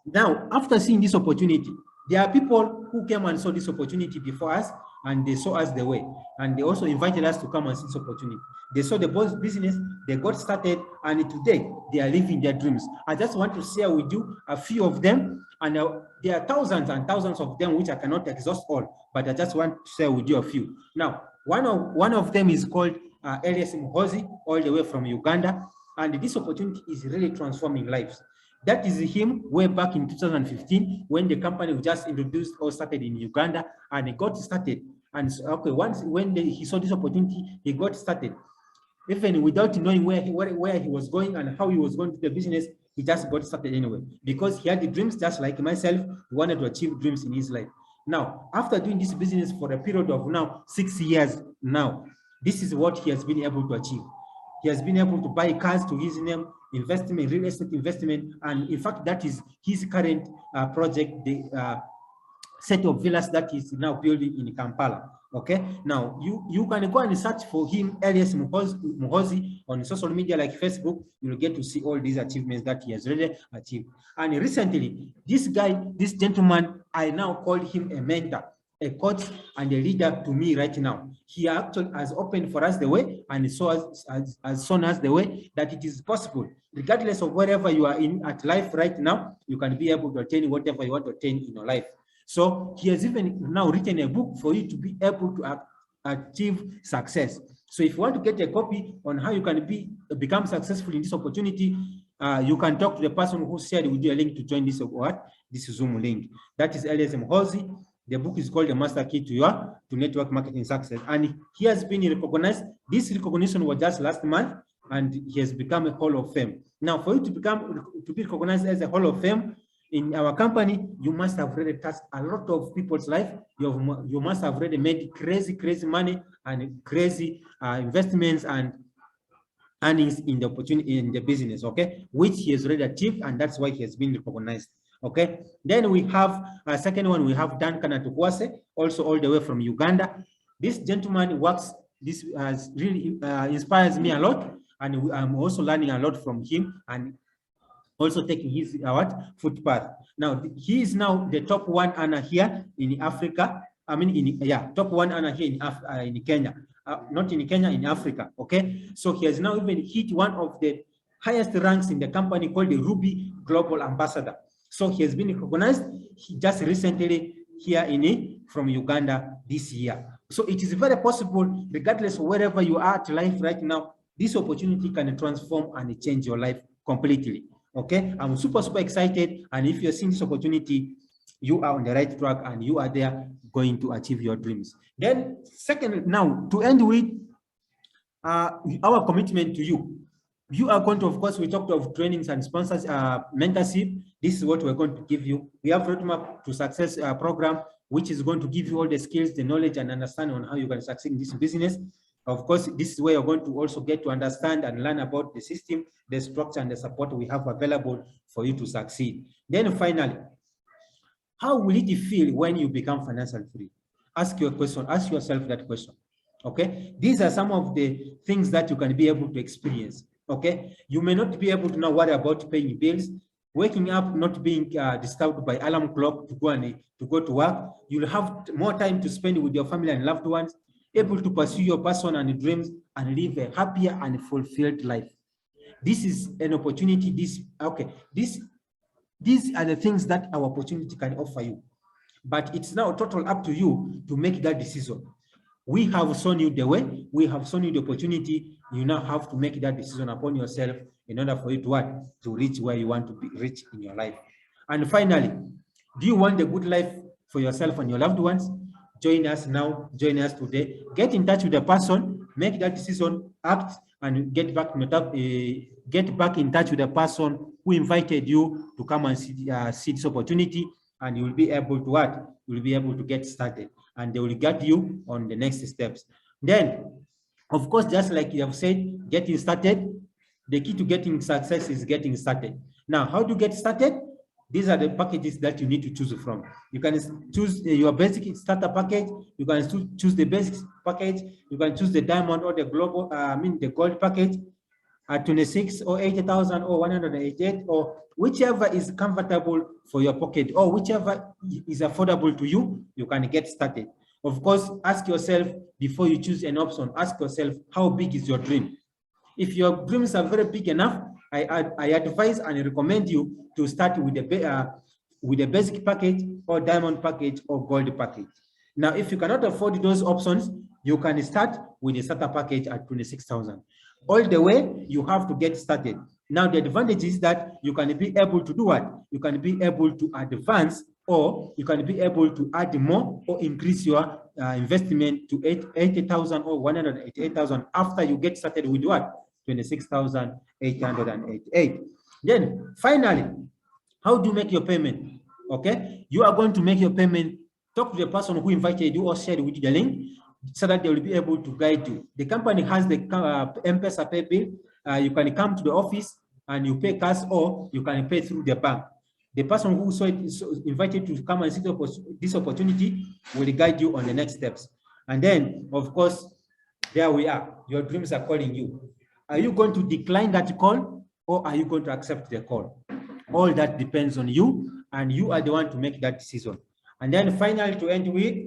now, after seeing this opportunity, there are people who came and saw this opportunity before us, and they saw us the way, and they also invited us to come and see this opportunity. They saw the business, they got started, and today they are living their dreams. I just want to share with you a few of them, and there are thousands and thousands of them which I cannot exhaust all, but I just want to share with you a few. Now, one of them is called Elias Muhozi, all the way from Uganda, and this opportunity is really transforming lives. That is him way back in 2015 when the company was just introduced or started in Uganda, and he got started. And so, okay, when he saw this opportunity, he got started. Even without knowing where he was going and how he was going to the business, he just got started anyway, because he had the dreams just like myself. He wanted to achieve dreams in his life. Now, after doing this business for a period of now 6 years now, this is what he has been able to achieve. He has been able to buy cars to his name, investment, real estate investment, and in fact, that is his current project, the set of villas that is now building in Kampala. Okay, now you can go and search for him, Elias Muhozi, on social media like Facebook. You'll get to see all these achievements that he has really achieved. And recently, this gentleman, I now call him a mentor, a coach, and a leader to me right now. He actually has opened for us the way, and has shown us the way that it is possible, regardless of wherever you are in at life right now, you can be able to attain whatever you want to attain in your life. So he has even now written a book for you to be able to achieve success. So if you want to get a copy on how you can become successful in this opportunity, you can talk to the person who shared with you a link to join this Zoom link. That is Elias Muhozi. The book is called The Master Key to Network Marketing Success. And he has been recognized. This recognition was just last month, and he has become a Hall of Fame. Now, for you to be recognized as a Hall of Fame in our company, you must have really touched a lot of people's life. You must have really made crazy money and crazy investments and earnings in the opportunity in the business, okay, which he has already achieved, and that's why he has been recognized. Okay, then we have a second one. We have Duncan Atukwase, also all the way from Uganda. This gentleman works. This really inspires me a lot, and I'm also learning a lot from him, and also taking his footpath. Now he is now the top one earner here in Africa. I mean, top one earner here in Kenya, not in Kenya, in Africa. Okay, so he has now even hit one of the highest ranks in the company called the Ruby Global Ambassador. So he has been recognized just recently here from Uganda this year. So it is very possible, regardless of wherever you are at life right now, this opportunity can transform and change your life completely. Okay, I'm super excited, and if you're seeing this opportunity, you are on the right track and you are there going to achieve your dreams. Then second, now to end with our commitment to you. You are going to, of course, we talked of trainings and sponsors, mentorship. This is what we're going to give you. We have Roadmap to Success program, which is going to give you all the skills, the knowledge, and understanding on how you can succeed in this business. Of course, this is where you're going to also get to understand and learn about the system, the structure, and the support we have available for you to succeed. Then finally, how will it feel when you become financially free? ask your question, ask yourself that question. Okay, these are some of the things that you can be able to experience. Okay, you may not be able to now worry about paying bills, waking up, not being disturbed by alarm clock to go to work. You'll have more time to spend with your family and loved ones, able to pursue your passion and dreams and live a happier and fulfilled life. This is an opportunity. These are the things that our opportunity can offer you. But it's now total up to you to make that decision. We have shown you the way, we have shown you the opportunity. You now have to make that decision upon yourself in order for you to reach where you want to be reach in your life. And finally, do you want a good life for yourself and your loved ones? Join us now, join us today. Get in touch with the person, make that decision, act, and get back in touch with the person who invited you to come and see this opportunity, and you will be able to what? You will be able to get started, and they will guide you on the next steps. Then, of course, just like you have said, getting started, the key to getting success is getting started. Now, how to get started? These are the packages that you need to choose from. You can choose your basic starter package. You can choose the basic package. You can choose the diamond or the global, the gold package at 26 or 80,000 or 188, or whichever is comfortable for your pocket, or whichever is affordable to you, you can get started. Of course, ask yourself before you choose an option, ask yourself, how big is your dream? If your dreams are very big enough, I advise and recommend you to start with the basic package or diamond package or gold package. Now, if you cannot afford those options, you can start with the starter package at 26,000. All the way, you have to get started. Now, the advantage is that you can be able to do what? You can be able to advance, or you can be able to add more or increase your investment to 80,000 or 188,000 after you get started with what? 26,888. Then finally, how do you make your payment? Okay, you are going to make your payment. Talk to the person who invited you or shared with you the link, so that they will be able to guide you. The company has the M-Pesa pay bill. You can come to the office and you pay cash, or you can pay through the bank. The person who invited to come and see this opportunity will guide you on the next steps. And then, of course, there we are. Your dreams are calling you. Are you going to decline that call, or are you going to accept the call? All that depends on you, and you are the one to make that decision. And then finally, to end with,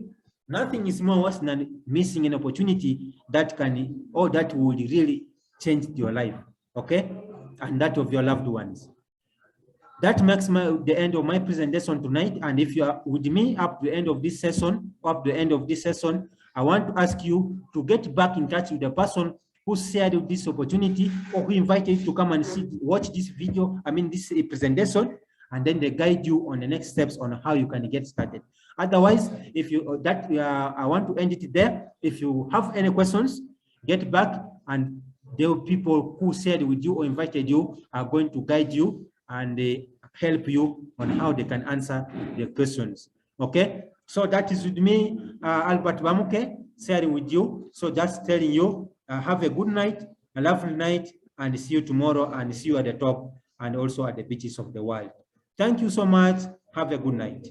nothing is more worse than missing an opportunity that can, or that would really change your life, okay? And that of your loved ones. That makes the end of my presentation tonight. And if you are with me up to the end of this session, I want to ask you to get back in touch with the person who shared this opportunity, or who invited you to come and watch this video, this presentation, and then they guide you on the next steps on how you can get started. Otherwise, if you I want to end it there. If you have any questions, get back, and the people who shared with you or invited you are going to guide you and help you on how they can answer the questions. Okay, so that is with me, Albert Bamuke, sharing with you. So just telling you, have a good night, a lovely night, and see you tomorrow, and see you at the top and also at the beaches of the world. Thank you so much. Have a good night.